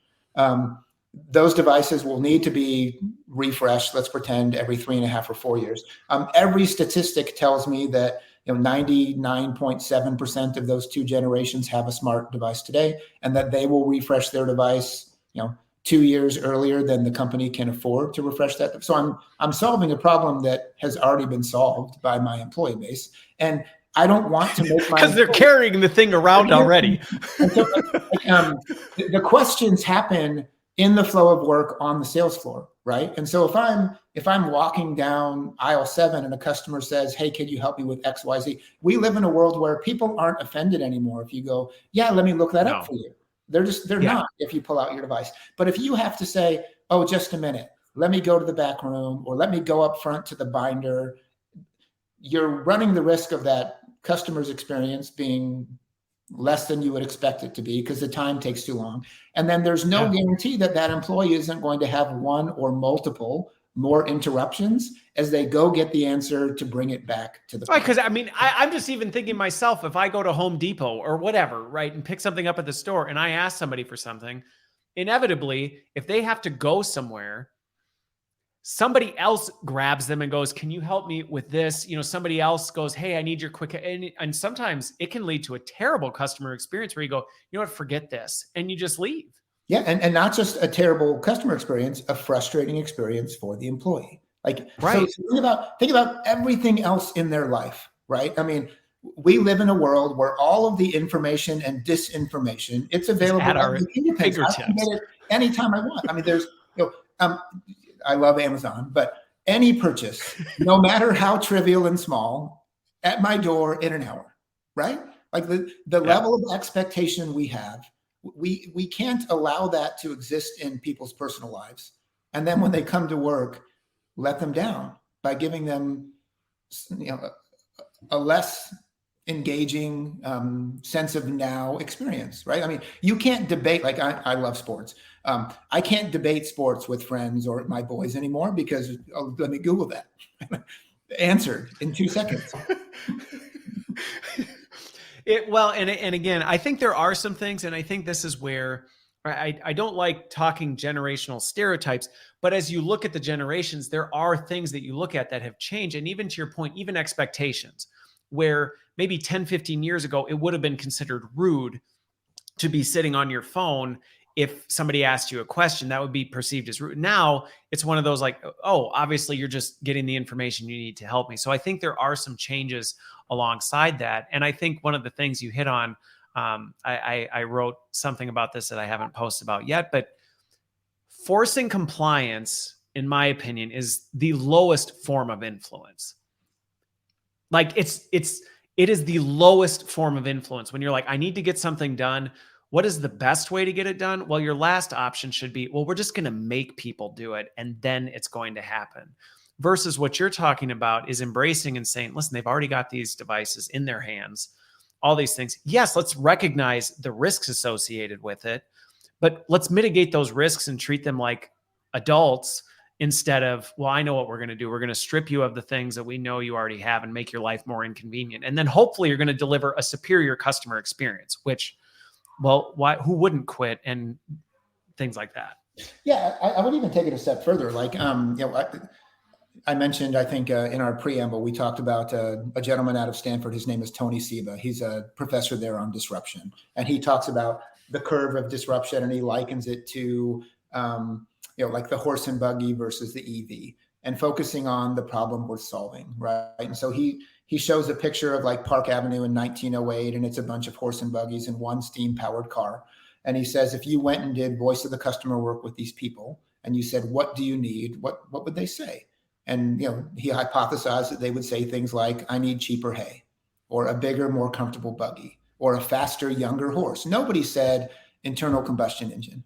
S2: Those devices will need to be refreshed, let's pretend, every 3.5 or 4 years. Every statistic tells me that 99.7% of those two generations have a smart device today, and that they will refresh their device 2 years earlier than the company can afford to refresh that. So I'm solving a problem that has already been solved by my employee base, and I don't want to make my
S1: because they're carrying the thing around already.
S2: So, the questions happen in the flow of work on the sales floor, right? And so if I'm walking down aisle 7 and a customer says, "Hey, can you help me with XYZ?" We live in a world where people aren't offended anymore if you go, "Yeah, let me look that up for you." They're not if you pull out your device. But if you have to say, "Oh, just a minute, let me go to the back room," or "Let me go up front to the binder," you're running the risk of that customer's experience being less than you would expect it to be because the time takes too long. And then there's no guarantee that that employee isn't going to have one or multiple more interruptions as they go get the answer to bring it back to the
S1: right. Because I mean, I'm just even thinking myself, if I go to Home Depot or whatever, right, and pick something up at the store and I ask somebody for something, inevitably, if they have to go somewhere, somebody else grabs them and goes, "Can you help me with this?" Somebody else goes, "Hey, I need your quick." And sometimes it can lead to a terrible customer experience where you go, "You know what, forget this." And you just leave.
S2: Yeah. And not just a terrible customer experience, a frustrating experience for the employee. So think about everything else in their life, right? I mean, we live in a world where all of the information and disinformation, it's available
S1: at our
S2: fingertips. I can get it anytime I want. I mean, there's, I love Amazon, but any purchase, no matter how trivial and small, at my door in an hour, right? Like the level of expectation we have, we can't allow that to exist in people's personal lives. And then when they come to work, let them down by giving them you know, a less engaging sense of now experience, right? I mean, you can't debate, like I love sports. I can't debate sports with friends or my boys anymore because let me Google that. Answered in 2 seconds.
S1: And again, I think there are some things, and I think this is where I don't like talking generational stereotypes, but as you look at the generations, there are things that you look at that have changed. And even to your point, even expectations, where maybe 10, 15 years ago, it would have been considered rude to be sitting on your phone. If somebody asked you a question, that would be perceived as rude. Now it's one of those like, oh, obviously you're just getting the information you need to help me. So I think there are some changes alongside that. And I think one of the things you hit on, I wrote something about this that I haven't posted about yet, but forcing compliance, in my opinion, is the lowest form of influence. Like it is the lowest form of influence when you're like, I need to get something done. What is the best way to get it done? Well, your last option should be, well, we're just going to make people do it, and then it's going to happen. Versus what you're talking about is embracing and saying, listen, they've already got these devices in their hands, all these things. Yes, let's recognize the risks associated with it, but let's mitigate those risks and treat them like adults instead of, well, I know what we're going to do. We're going to strip you of the things that we know you already have and make your life more inconvenient. And then hopefully you're going to deliver a superior customer experience, which, well, who wouldn't quit and things like that?
S2: Yeah, I would even take it a step further. Like, I mentioned, I think in our preamble, we talked about a gentleman out of Stanford. His name is Tony Seba. He's a professor there on disruption. And he talks about the curve of disruption, and he likens it to, like the horse and buggy versus the EV, and focusing on the problem we're solving, right? And so he shows a picture of like Park Avenue in 1908, and it's a bunch of horse and buggies and one steam-powered car. And he says, if you went and did voice of the customer work with these people, and you said, what do you need? What would they say? And he hypothesized that they would say things like, I need cheaper hay, or a bigger, more comfortable buggy, or a faster, younger horse. Nobody said internal combustion engine,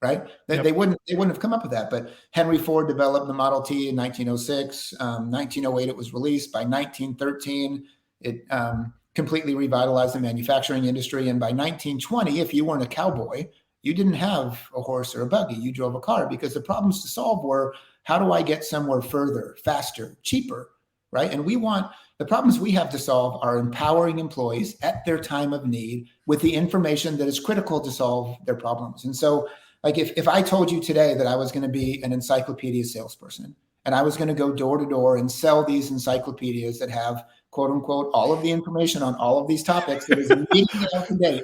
S2: right? Yep. They wouldn't have come up with that. But Henry Ford developed the Model T in 1906. 1908, it was released. By 1913, it completely revitalized the manufacturing industry. And by 1920, if you weren't a cowboy, you didn't have a horse or a buggy. You drove a car, because the problems to solve were, how do I get somewhere further, faster, cheaper, right? And the problems we have to solve are empowering employees at their time of need with the information that is critical to solve their problems. And so, like, if I told you today that I was going to be an encyclopedia salesperson, and I was going to go door to door and sell these encyclopedias that have, quote unquote, all of the information on all of these topics that is immediately up to date,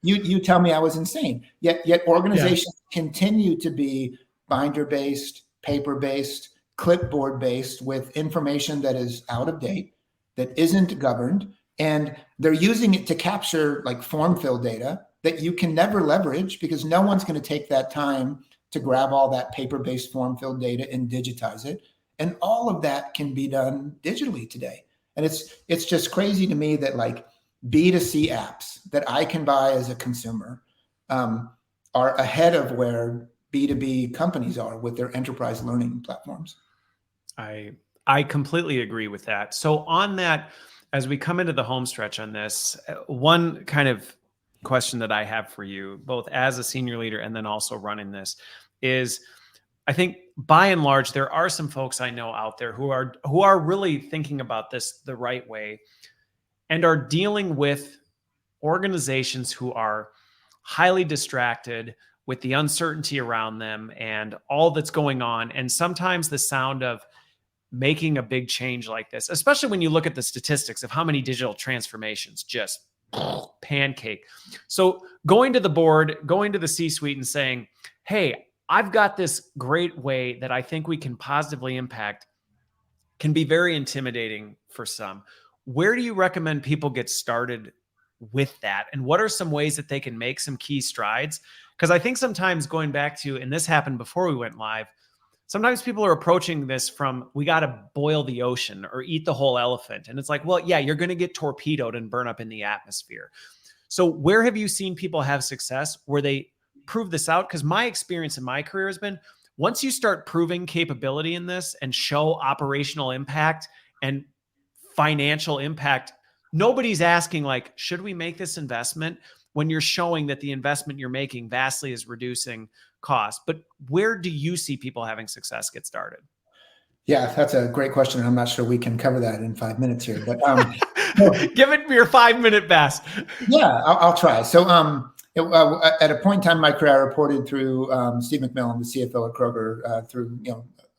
S2: you tell me I was insane. Yet organizations continue to be binder-based, paper-based, clipboard-based, with information that is out of date, that isn't governed, and they're using it to capture like form fill data that you can never leverage, because no one's going to take that time to grab all that paper-based form fill data and digitize it. And all of that can be done digitally today. And it's just crazy to me that like B2C apps that I can buy as a consumer are ahead of where B2B companies are with their enterprise learning platforms.
S1: I completely agree with that. So on that, as we come into the home stretch on this, one kind of question that I have for you, both as a senior leader and then also running this, is I think by and large, there are some folks I know out there who are really thinking about this the right way and are dealing with organizations who are highly distracted with the uncertainty around them and all that's going on. And sometimes the sound of making a big change like this, especially when you look at the statistics of how many digital transformations just pancake. So going to the board, going to the C-suite and saying, hey, I've got this great way that I think we can positively impact, can be very intimidating for some. Where do you recommend people get started with that? And what are some ways that they can make some key strides? Because I think sometimes going back to, and this happened before we went live, sometimes people are approaching this from, we got to boil the ocean or eat the whole elephant. And it's like, well, yeah, you're going to get torpedoed and burn up in the atmosphere. So where have you seen people have success where they prove this out? Because my experience in my career has been, once you start proving capability in this and show operational impact and financial impact. Nobody's asking like, should we make this investment, when you're showing that the investment you're making vastly is reducing cost. But where do you see people having success get started?
S2: Yeah, that's a great question. I'm not sure we can cover that in 5 minutes here, but
S1: give it your 5-minute best.
S2: Yeah, I'll try. So at a point in time in my career, I reported through Steve McMillan, the CFO at Kroger, through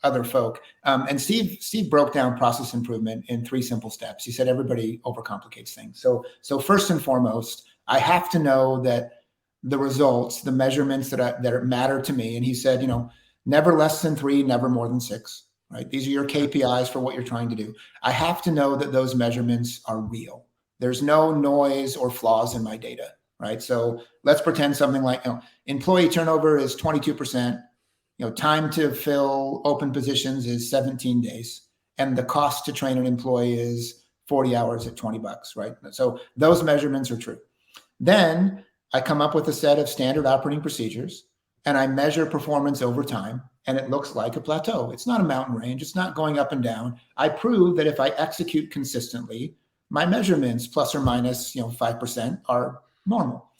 S2: other folk. And Steve broke down process improvement in 3 simple steps. He said everybody overcomplicates things. So first and foremost, I have to know that the results, the measurements that matter to me. And he said, never less than 3, never more than 6. Right? These are your KPIs for what you're trying to do. I have to know that those measurements are real. There's no noise or flaws in my data. Right? So let's pretend something like employee turnover is 22%. Time to fill open positions is 17 days, and the cost to train an employee is 40 hours at $20. Right? So those measurements are true. Then I come up with a set of standard operating procedures, and I measure performance over time, and it looks like a plateau. It's not a mountain range. It's not going up and down. I prove that if I execute consistently, my measurements plus or minus 5% are normal.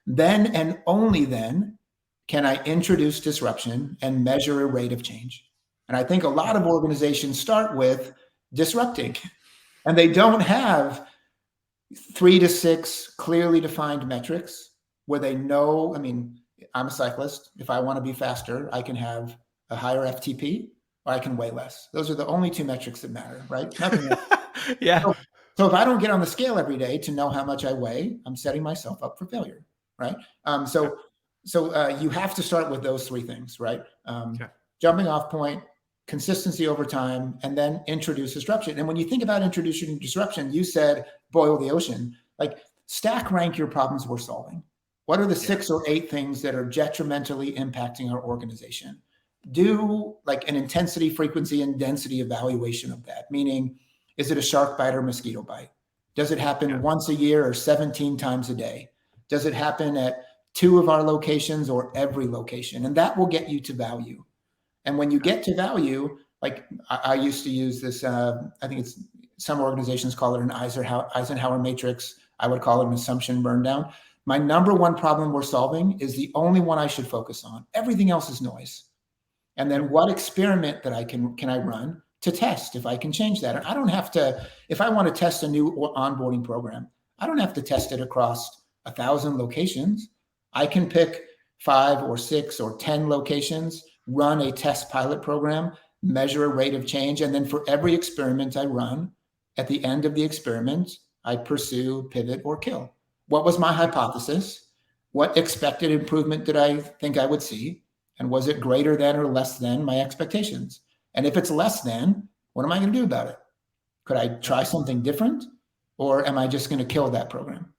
S2: Then and only then can I introduce disruption and measure a rate of change. And I think a lot of organizations start with disrupting, and they don't have 3 to 6 clearly defined metrics where they know, I'm a cyclist. If I want to be faster, I can have a higher FTP or I can weigh less. Those are the only 2 metrics that matter, right? Nothing else.
S1: Yeah.
S2: So if I don't get on the scale every day to know how much I weigh, I'm setting myself up for failure, right? So you have to start with those 3 things, right? Jumping off point, consistency over time, and then introduce disruption. And when you think about introducing disruption, you said boil the ocean. Like, stack rank your problems we're solving. What are the 6 or 8 things that are detrimentally impacting our organization? Do like an intensity, frequency, and density evaluation of that. Meaning, is it a shark bite or mosquito bite? Does it happen once a year or 17 times a day? Does it happen at 2 of our locations or every location? And that will get you to value. And when you get to value, like I used to use this, I think it's some organizations call it an Eisenhower matrix. I would call it an assumption burn down. My number 1 problem we're solving is the only one I should focus on. Everything else is noise. And then what experiment that can I run to test if I can change that? I don't have to, if I want to test a new onboarding program, I don't have to test it across 1,000 locations. I can pick 5 or 6 or 10 locations, run a test pilot program, measure a rate of change. And then for every experiment I run, at the end of the experiment, I pursue, pivot, or kill. What was my hypothesis? What expected improvement did I think I would see? And was it greater than or less than my expectations? And if it's less than, what am I going to do about it? Could I try something different? Or am I just going to kill that program?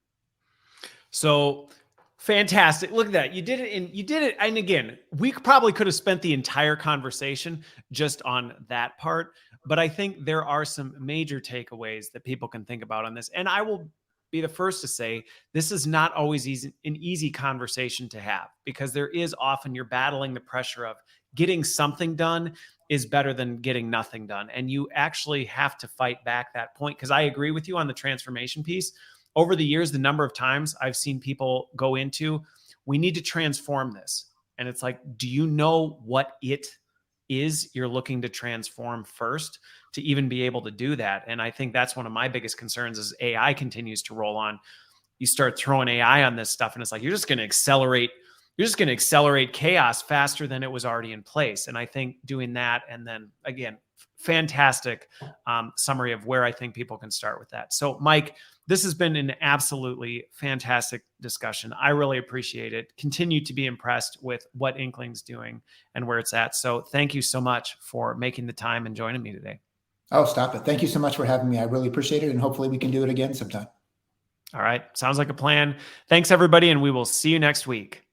S1: So fantastic. Look at that. You did it. And again, we probably could have spent the entire conversation just on that part, but I think there are some major takeaways that people can think about on this. And I will be the first to say, this is not always an easy conversation to have, because there is often you're battling the pressure of getting something done is better than getting nothing done. And you actually have to fight back that point. Because I agree with you on the transformation piece. Over the years, the number of times I've seen people go into, we need to transform this. And it's like, do you know what it is you're looking to transform first to even be able to do that? And I think that's one of my biggest concerns as AI continues to roll on. You start throwing AI on this stuff and it's like, you're just going to accelerate chaos faster than it was already in place. And I think doing that, and then again, fantastic summary of where I think people can start with that. So Mike, this has been an absolutely fantastic discussion. I really appreciate it. Continue to be impressed with what Inkling's doing and where it's at. So thank you so much for making the time and joining me today.
S2: Oh, stop it. Thank you so much for having me. I really appreciate it. And hopefully we can do it again sometime.
S1: All right. Sounds like a plan. Thanks, everybody. And we will see you next week.